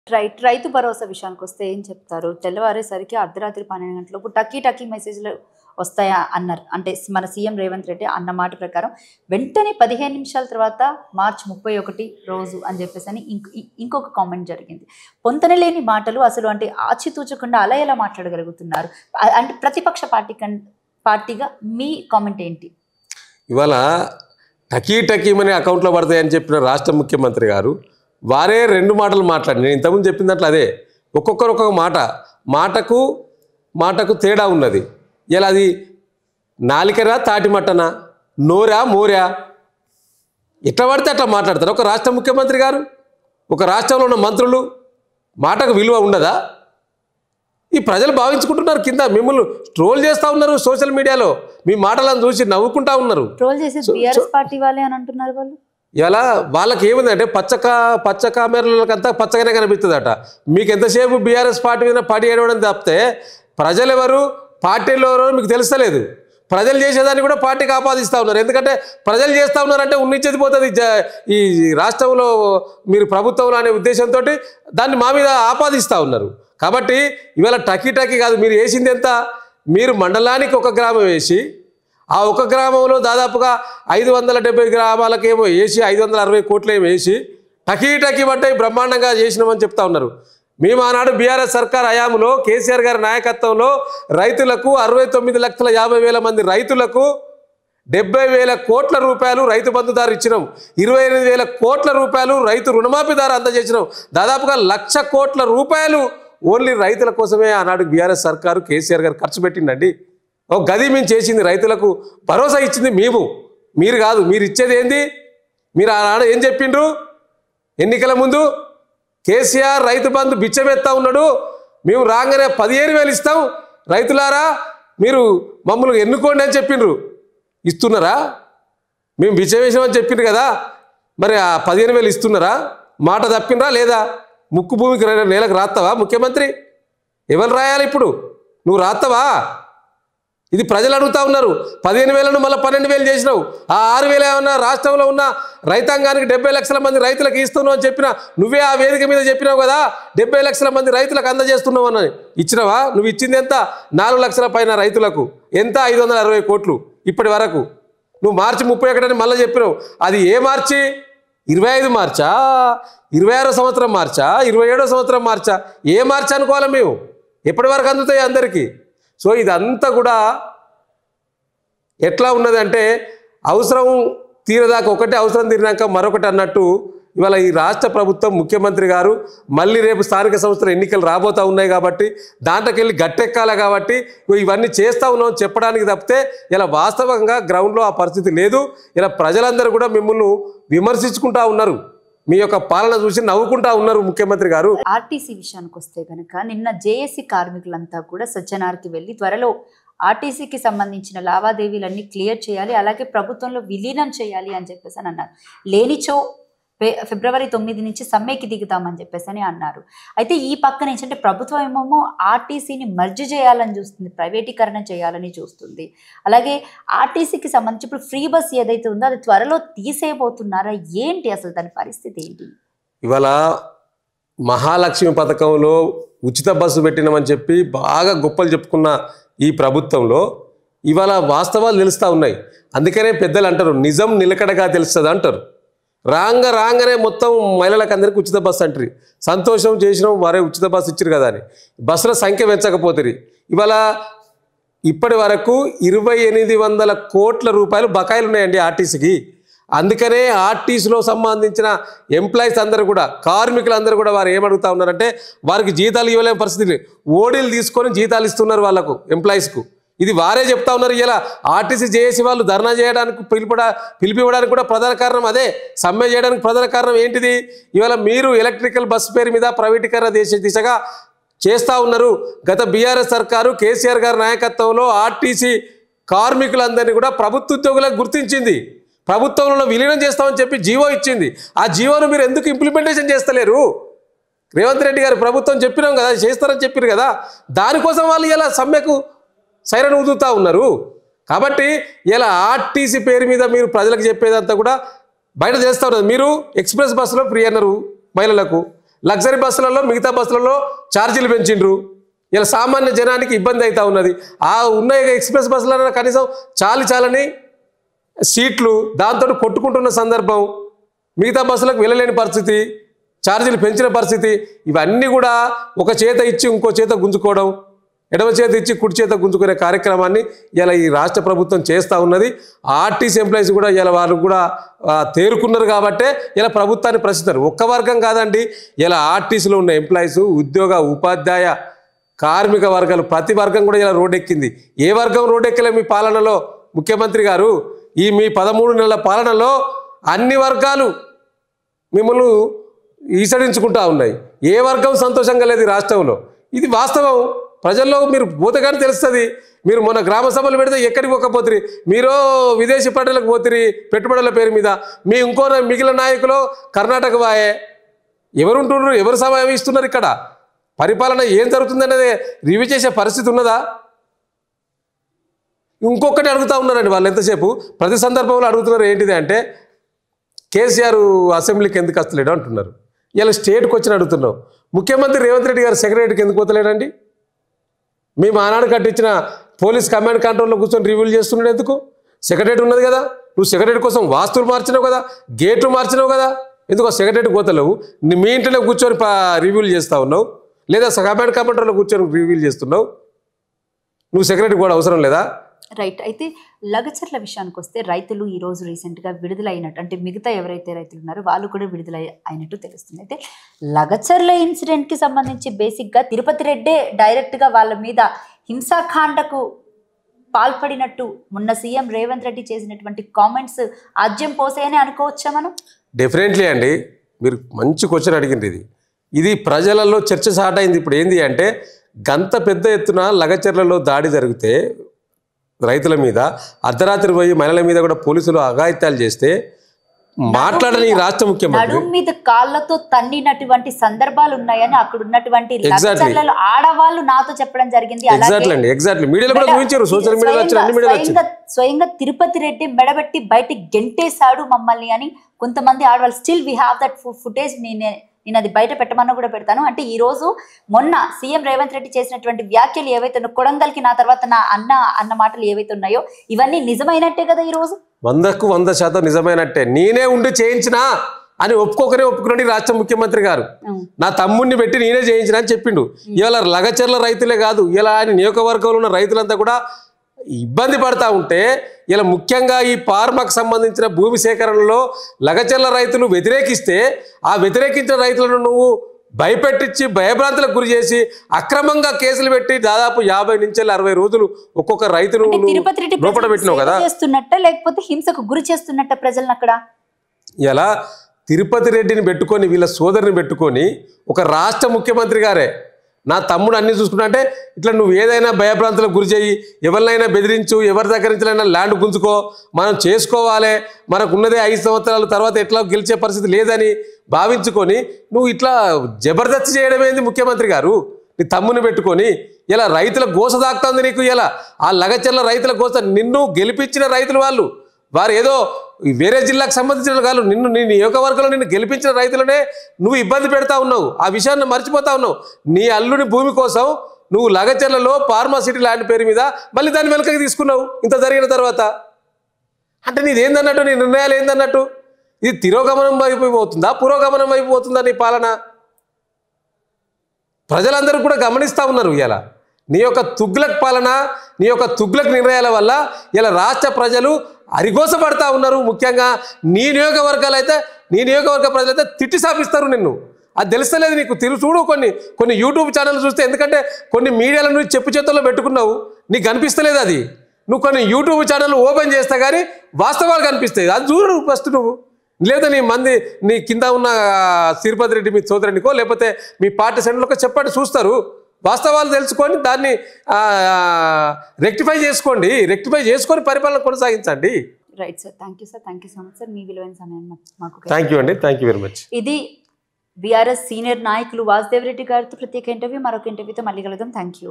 రైతు భరోసా విషయానికొస్తే ఏం చెప్తారు? తెల్లవారేసరికి అర్ధరాత్రి 12 గంటలలోపు టకీ మెసేజ్‌లు వస్తాయా అన్నారు. అంటే మన సీఎం రేవంత్ రెడ్డి అన్న మాట ప్రకారం వెంటనే 15 నిమిషాల తర్వాత మార్చి 31 రోజు అని చెప్పేసని ఇంకొక కామెంట్ జరిగింది. పొంతన లేని మాటలు అసలు అంటే ఆచితూచకుండా అలా ఎలా మాట్లాడగలుగుతున్నారు? అంటే ప్రతిపక్ష పార్టీగా మీ కామెంట్ ఏంటి? ఇవాళ టకీమని అకౌంట్లో పడతాయని చెప్పిన రాష్ట్ర ముఖ్యమంత్రి గారు వారే 2 మాటలు మాట్లాడి నేను ఇంతకుముందు చెప్పిందట్లు అదే ఒక్కొక్కరు ఒక్కొక్క మాటకు తేడా ఉన్నది. ఇలా అది నాలికరా తాటిమట్టనా నోరా మోరా ఎట్లా పడితే అట్లా మాట్లాడతారు ఒక రాష్ట్ర ముఖ్యమంత్రి గారు. ఒక రాష్ట్రంలో ఉన్న మంత్రులు మాటకు విలువ ఉండదా? ఈ ప్రజలు భావించుకుంటున్నారు. కింద మిమ్మల్ని ట్రోల్ చేస్తూ ఉన్నారు సోషల్ మీడియాలో. మీ మాటలను చూసి నవ్వుకుంటా ఉన్నారు. ట్రోల్ చేసేది బీఆర్ఎస్ పార్టీ వాళ్ళే అని అంటున్నారు వాళ్ళు. ఇలా వాళ్ళకి ఏముందంటే పచ్చ కామెరలకంతా పచ్చగానే కనిపిస్తుందట. మీకు ఎంతసేపు బీఆర్ఎస్ పార్టీ మీద పడి ఏడవడం తప్పితే ప్రజలు ఎవరు పార్టీలో ఎవరో మీకు తెలుస్తలేదు. ప్రజలు చేసేదాన్ని కూడా పార్టీకి ఆపాదిస్తూ ఉన్నారు. ఎందుకంటే ప్రజలు చేస్తూ ఉన్నారంటే ఉన్నిచ్చేది పోతుంది ఈ రాష్ట్రంలో మీరు ప్రభుత్వంలో అనే ఉద్దేశంతో దాన్ని మా మీద ఆపాదిస్తూ ఉన్నారు. కాబట్టి ఇవాళ టకీ కాదు. మీరు వేసింది ఎంత? మీరు మండలానికి ఒక గ్రామం వేసి ఆ ఒక గ్రామంలో దాదాపుగా 570 గ్రామాలకేమో వేసి 560 కోట్లు ఏమో వేసి టకీ పట్టాయి బ్రహ్మాండంగా చేసినామని చెప్తా ఉన్నారు. మేము ఆనాడు బీఆర్ఎస్ సర్కార్ హయాంలో కేసీఆర్ గారి నాయకత్వంలో రైతులకు 69,50,000 మంది రైతులకు 70,000 కోట్ల రూపాయలు రైతు బంధుదారు ఇచ్చినాం. 28,000 కోట్ల రూపాయలు రైతు రుణమాఫీదారు అందజేసినాం. దాదాపుగా 1,00,000 కోట్ల రూపాయలు ఓన్లీ రైతుల కోసమే ఆనాడు బీఆర్ఎస్ సర్కారు కేసీఆర్ గారు ఖర్చు పెట్టిండండి. ఒక గది మేము చేసింది రైతులకు భరోసా ఇచ్చింది మీరు కాదు. మీరు ఇచ్చేది ఏంది? మీరు ఆనాడు ఏం చెప్పిండ్రు ఎన్నికల ముందు? కేసీఆర్ రైతు బంధు బిచ్చమెత్తా ఉన్నాడు, మేము రాగానే 15,000 ఇస్తాం, రైతులారా మీరు మమ్మల్ని ఎన్నుకోండి అని చెప్పిండ్రు. ఇస్తున్నారా? మేము బిచ్చమేసామని చెప్పిండ్రు కదా, మరి ఆ 15,000 ఇస్తున్నారా? మాట తప్పినరా లేదా? ముక్కు భూమికి నేలకు రాస్తావా ముఖ్యమంత్రి? ఎవరు రాయాలి ఇప్పుడు? నువ్వు రాస్తావా? ఇది ప్రజలు అడుగుతూ ఉన్నారు. 15,000ను మళ్ళీ 12,000 చేసినావు. ఆ 6,000 ఏమన్నా రాష్ట్రంలో ఉన్న రైతాంగానికి 70 లక్షల మంది రైతులకు ఇస్తున్నావు అని చెప్పినా నువ్వే ఆ వేదిక మీద చెప్పినావు కదా. 70 లక్షల మంది రైతులకు అందజేస్తున్నావు అని ఇచ్చినావా? నువ్వు ఇచ్చింది ఎంత? 4 లక్షల పైన రైతులకు ఎంత? 560 కోట్లు ఇప్పటి వరకు. నువ్వు మార్చి 31 అని మళ్ళీ చెప్పినావు. అది ఏ మార్చి? 25 మార్చా, 26వ సంవత్సరం మార్చా, 27వ సంవత్సరం మార్చా? ఏ మార్చి అనుకోవాలి మేము? ఎప్పటి వరకు అందుతాయి అందరికీ? సో ఇదంతా కూడా ఎట్లా ఉన్నదంటే అవసరం తీరదాకా ఒకటి, అవసరం తీరినాక మరొకటి అన్నట్టు ఇవాళ ఈ రాష్ట్ర ప్రభుత్వం ముఖ్యమంత్రి గారు మళ్ళీ రేపు స్థానిక సంస్థల ఎన్నికలు రాబోతూ ఉన్నాయి కాబట్టి దాంట్లోకి వెళ్ళి గట్టెక్కాలి కాబట్టి ఇవన్నీ చేస్తూ ఉన్నాం చెప్పడానికి తప్పితే ఇలా వాస్తవంగా గ్రౌండ్లో ఆ పరిస్థితి లేదు. ఇలా ప్రజలందరూ కూడా మిమ్మల్ని విమర్శించుకుంటూ ఉన్నారు. మీ యొక్క పాలన చూసి నవ్వుకుంటా ఉన్నారు ముఖ్యమంత్రి గారు. ఆర్టీసీ విషయానికి వస్తే కనుక నిన్న జేఏసీ కార్మికులంతా కూడా సజ్జనార్కి వెళ్ళి త్వరలో ఆర్టీసీకి సంబంధించిన లావాదేవీలన్నీ క్లియర్ చేయాలి, అలాగే ప్రభుత్వంలో విలీనం చేయాలి అని చెప్పేసి అని అన్నారు. లేనిచో ఫిబ్రవరి 9 నుంచి సమ్మెకి దిగుతామని చెప్పేసి అని అన్నారు. అయితే ఈ పక్కన ఏంటంటే ప్రభుత్వం ఏమో ఆర్టీసీని మర్జ్ చేయాలని చూస్తుంది, ప్రైవేటీకరణ చేయాలని చూస్తుంది. అలాగే ఆర్టీసీకి సంబంధించి ఇప్పుడు ఫ్రీ బస్ ఏదైతే ఉందో అది త్వరలో తీసేయబోతున్నారా? ఏంటి అసలు దాని పరిస్థితి ఏంటి? ఇవాళ మహాలక్ష్మి పథకంలో ఉచిత బస్సు పెట్టినామని చెప్పి బాగా గొప్పలు చెప్పుకున్న ఈ ప్రభుత్వంలో ఇవాళ వాస్తవాలు తెలుస్తూ ఉన్నాయి. అందుకనే పెద్దలు అంటారు నిజం నిలకడగా తెలుస్తుంది అంటారు. రాగానే మొత్తం మహిళలకు అందరికీ ఉచిత బస్సు అంటారు. సంతోషం చేసినాం, వారే ఉచిత బస్సు ఇచ్చారు కదా అని బస్సుల సంఖ్య పెంచకపోతుంది. ఇవాళ ఇప్పటి వరకు 2,800 కోట్ల రూపాయలు బకాయిలు ఉన్నాయండి ఆర్టీసీకి. అందుకనే ఆర్టీసీలో సంబంధించిన ఎంప్లాయీస్ అందరూ కూడా, కార్మికులందరూ కూడా వారు ఏమడుగుతా ఉన్నారంటే వారికి జీతాలు ఇవ్వలేని పరిస్థితి, ఓడీలు తీసుకొని జీతాలు ఇస్తున్నారు వాళ్ళకు ఎంప్లాయీస్కు. ఇది వారే చెప్తా ఉన్నారు. ఇలా ఆర్టీసీ జేఏసీ వాళ్ళు ధర్నా చేయడానికి పిలిపివ్వడానికి కూడా ప్రధాన కారణం అదే. సమ్మె చేయడానికి ప్రధాన కారణం ఏంటిది? ఇవాళ మీరు ఎలక్ట్రికల్ బస్సు పేరు మీద ప్రైవేటీకరణ దిశగా చేస్తూ ఉన్నారు. గత బీఆర్ఎస్ సర్కారు కేసీఆర్ గారి నాయకత్వంలో ఆర్టీసీ కార్మికులందరినీ కూడా ప్రభుత్వ ఉద్యోగులకు గుర్తించింది, ప్రభుత్వంలో విలీనం చేస్తామని చెప్పి జీవో ఇచ్చింది. ఆ జీవోను మీరు ఎందుకు ఇంప్లిమెంటేషన్ చేస్తలేరు? రేవంత్ రెడ్డి గారు ప్రభుత్వం చెప్పినాం కదా చేస్తారని చెప్పారు కదా, దానికోసం వాళ్ళు ఇలా సమ్మెకు సైరన్ ఊదుతూ ఉన్నారు. కాబట్టి ఇలా ఆర్టీసీ పేరు మీద మీరు ప్రజలకు చెప్పేదంతా కూడా బయట చేస్తూ ఉన్నారు. మీరు ఎక్స్ప్రెస్ బస్సులో ఫ్రీ అన్నారు మహిళలకు, లగ్జరీ బస్సులలో మిగతా బస్సులలో ఛార్జీలు పెంచిండ్రు. ఇలా సామాన్య జనానికి ఇబ్బంది అవుతా ఉన్నది. ఆ ఉన్న ఎక్స్ప్రెస్ బస్సులలో కనీసం చాలని సీట్లు దాంతో కొట్టుకుంటున్న సందర్భం, మిగతా బస్సులకు వెళ్ళలేని పరిస్థితి, ఛార్జీలు పెంచిన పరిస్థితి, ఇవన్నీ కూడా ఒక చేత ఇచ్చి ఇంకో చేత గుంజుకోవడం, ఎడమ చేత ఇచ్చి కుడి చేత గుంజుకునే కార్యక్రమాన్ని ఇలా ఈ రాష్ట్ర ప్రభుత్వం చేస్తూ ఉన్నది. ఆర్టీసీ ఎంప్లాయీస్ కూడా ఇలా వారు కూడా తేరుకున్నారు కాబట్టే ఇలా ప్రభుత్వాన్ని ప్రశ్నిస్తారు. ఒక్క వర్గం కాదండి, ఇలా ఆర్టీసీలో ఉన్న ఎంప్లాయీస్, ఉద్యోగ ఉపాధ్యాయ కార్మిక వర్గాలు ప్రతి వర్గం కూడా ఇలా రోడ్డెక్కింది. ఏ వర్గం రోడ్డెక్కలే మీ పాలనలో ముఖ్యమంత్రి గారు? ఈ మీ 13 నెలల పాలనలో అన్ని వర్గాలు మిమ్మల్ని ఈసడించుకుంటా ఉన్నాయి. ఏ వర్గం సంతోషంగా లేదు ఈ రాష్ట్రంలో. ఇది వాస్తవం. ప్రజల్లో మీరు పోతేగానే తెలుస్తుంది. మీరు మొన్న గ్రామ సభలు పెడితే ఎక్కడికి పోకపోతురి, మీరో విదేశీ పర్యటనలకు పోతురి పెట్టుబడుల పేరు మీద. మీ ఇంకో మిగిలిన నాయకులు కర్ణాటక వాయే. ఎవరుంటున్నారు, ఎవరు సమయం ఇస్తున్నారు? ఇక్కడ పరిపాలన ఏం జరుగుతుందనేది రివ్యూ చేసే పరిస్థితి ఉన్నదా? ఇంకొకటి అడుగుతూ ఉన్నారండి వాళ్ళు ఎంతసేపు, ప్రతి సందర్భంలో అడుగుతున్నారు. ఏంటిది అంటే కేసీఆర్ అసెంబ్లీకి ఎందుకు వస్తలేడు అంటున్నారు. ఇలా స్టేట్కి వచ్చి అడుగుతున్నావు. ముఖ్యమంత్రి రేవంత్ రెడ్డి గారు సెక్రటరీకి ఎందుకు పోతలేడండి? మేము ఆనాడు కట్టించిన పోలీస్ కమాండ్ కంట్రోల్లో కూర్చొని రివ్యూలు చేస్తున్నాడు ఎందుకు? సెక్రటరీ ఉన్నది కదా, నువ్వు సెక్రటరీ కోసం వాస్తులు మార్చినావు కదా, గేట్లు మార్చినావు కదా, ఎందుకు సెక్రటరీ పోతలేవు? మీ ఇంట్లోనే కూర్చొని రివ్యూలు చేస్తూ ఉన్నావు, లేదా కమాండ్ కంట్రోల్లో కూర్చొని రివ్యూలు చేస్తున్నావు. నువ్వు సెక్రటరీ కూడా అవసరం లేదా? రైట్. అయితే లగచర్ల విషయానికి వస్తే రైతులు ఈరోజు రీసెంట్గా విడుదలైనట్టు, అంటే మిగతా ఎవరైతే రైతులు ఉన్నారో వాళ్ళు కూడా విడుదల అయినట్టు తెలుస్తుంది. అయితే లగచర్ల ఇన్సిడెంట్కి సంబంధించి బేసిక్గా తిరుపతి రెడ్డే డైరెక్ట్గా వాళ్ళ మీద హింసాకాండకు పాల్పడినట్టు మొన్న సీఎం రేవంత్ రెడ్డి చేసినటువంటి కామెంట్స్ ఆజ్యం పోసాయని అనుకోవచ్చా మనం? డెఫినెట్లీ అండి, మీరు మంచి క్వశ్చన్ అడిగింది. ఇది ప్రజలలో చర్చ స్టార్ట్ అయింది. ఇప్పుడు ఏంది అంటే గంత పెద్ద ఎత్తున లగచర్లలో దాడి జరిగితే రైతుల మీద, అర్ధరాత్రి పోయి మహిళల మీద కూడా పోలీసులు అఘాయిత్యాలు చేస్తే మాట్లాడని ఈ రాష్ట్ర ముఖ్యమంత్రి నడుము మీద కాళ్ళతో తన్నినటువంటి సందర్భాలు ఉన్నాయని అక్కడ ఉన్నటువంటి లగచర్లలో ఆడవాళ్ళు నాతో చెప్పడం జరిగింది. ఎగ్జాక్ట్లీ మీడియాలో కూడా చూపించారు, సోషల్ మీడియాలో వచ్చిన అన్ని మీడియాలో వచ్చింది. స్వయంగా తిరుపతి రెడ్డి మెడబెట్టి బయటికి గెంటేశాడు మమ్మల్ని అని కొంతమంది ఆడవాళ్ళు. Still we have that footage. నేను అది బయట పెట్టమన్నా కూడా పెడతాను. అంటే ఈ రోజు మొన్న సీఎం రేవంత్ రెడ్డి చేసినటువంటి వ్యాఖ్యలు ఏవైతే కొడంగల్కి నా తర్వాత నా అన్న మాటలు ఏవైతే ఉన్నాయో ఇవన్నీ నిజమైనట్టే కదా. ఈ రోజు 100% నిజమైనట్టే. నేనే ఉండి చేయించినా అని ఒప్పుకున్నాడు రాష్ట్ర ముఖ్యమంత్రి గారు. నా తమ్ముడిని పెట్టి నేనే చేయించిన అని చెప్పిండు. ఇవాళ లగచర్ల రైతులే కాదు, ఇలా ఆయన నియోజకవర్గంలో ఉన్న రైతులంతా కూడా ఇబ్బంది పడతా ఉంటే, ఇలా ముఖ్యంగా ఈ ఫార్మాకు సంబంధించిన భూమి సేకరణలో లగచర్ల రైతులు వ్యతిరేకిస్తే, ఆ వ్యతిరేకించిన రైతులను నువ్వు భయపెట్టించి భయభ్రాంతులకు గురి చేసి అక్రమంగా కేసులు పెట్టి దాదాపు 50 నుంచి 60 రోజులు ఒక్కొక్క రైతును లోపల పెట్టినావు కదా. లేకపోతే హింసకు గురి చేస్తున్నట్ట ప్రజలను అక్కడ. ఇలా తిరుపతి రెడ్డిని పెట్టుకొని వీళ్ళ సోదరిని పెట్టుకొని ఒక రాష్ట్ర ముఖ్యమంత్రి గారే నా తమ్ముడు అన్ని చూసుకున్నా అంటే ఇట్లా నువ్వు ఏదైనా భయభ్రాంతులకు గురి చేయి, ఎవరినైనా బెదిరించు, ఎవరి దగ్గర నుంచైనా ల్యాండ్ గుంజుకో, మనం చేసుకోవాలి, మనకు ఉన్నదే 5 సంవత్సరాల తర్వాత ఎట్లా గెలిచే పరిస్థితి లేదని భావించుకొని నువ్వు ఇట్లా జబర్దస్త్ చేయడం ఏంది ముఖ్యమంత్రి గారు? నీ తమ్ముని పెట్టుకొని ఇలా రైతుల గోస దాక్తుంది నీకు. ఇలా ఆ లగచర్ల రైతుల గోస, నిన్ను గెలిపించిన రైతులు వారు ఏదో వేరే జిల్లాకు సంబంధించిన కాదు, నీ నియోజకవర్గంలో నిన్ను గెలిపించిన రైతులనే నువ్వు ఇబ్బంది పెడతా ఉన్నావు. ఆ విషయాన్ని మర్చిపోతా ఉన్నావు. నీ అల్లుని భూమి కోసం నువ్వు లగచర్లలో ఫార్మాసిటీ ల్యాండ్ పేరు మీద మళ్ళీ దాన్ని వెనకకి తీసుకున్నావు ఇంత జరిగిన తర్వాత. అంటే నీదేందన్నట్టు, నీ నిర్ణయాలు ఏందన్నట్టు? ఇది తిరోగమనం వైపు పోతుందా, పురోగమనం వైపు పోతుందా నీ పాలన? ప్రజలందరూ కూడా గమనిస్తూ ఉన్నారు. ఇలా నీ యొక్క తుగ్లక్ పాలన, నీ యొక్క తుగ్లక్ నిర్ణయాల వల్ల ఇలా రాష్ట్ర ప్రజలు అరిగోసపడతా ఉన్నారు. ముఖ్యంగా నీ నియోజకవర్గ ప్రజలైతే తిట్టి సాపిస్తారు నిన్ను. అది తెలుస్తలేదు నీకు. చూడు కొన్ని యూట్యూబ్ ఛానల్ చూస్తే, ఎందుకంటే కొన్ని మీడియాల నుంచి చెప్పు చేతుల్లో పెట్టుకున్నావు, నీకు కనిపిస్తలేదు అది. నువ్వు కొన్ని యూట్యూబ్ ఛానల్ ఓపెన్ చేస్తే కానీ వాస్తవాలు కనిపిస్తాయి. అది చూడు ఫస్ట్ నువ్వు. లేదా నీ కింద ఉన్న తిరుపతి రెడ్డి మీ సోదరునికో లేకపోతే మీ పార్టీ సెంటర్లో చెప్పండి, చూస్తారు. వాస్తవాలు తెలుసుకొని దాన్ని రెక్టిఫై చేసుకొని పరిపాలన కొనసాగించండి. Right sir, thank you sir, thank you so much sir. మీ విలువైన సమయం మాకు. థ్యాంక్ యూ అండి, థ్యాంక్ యూ వెరీ మచ్. ఇది బీఆర్ఎస్ సీనియర్ నాయకులు వాసుదేవ్ రెడ్డి గారితో ప్రత్యేక ఇంటర్వ్యూ. మరొక ఇంటర్వ్యూతో మళ్ళీ కలుద్దాం. Thank you.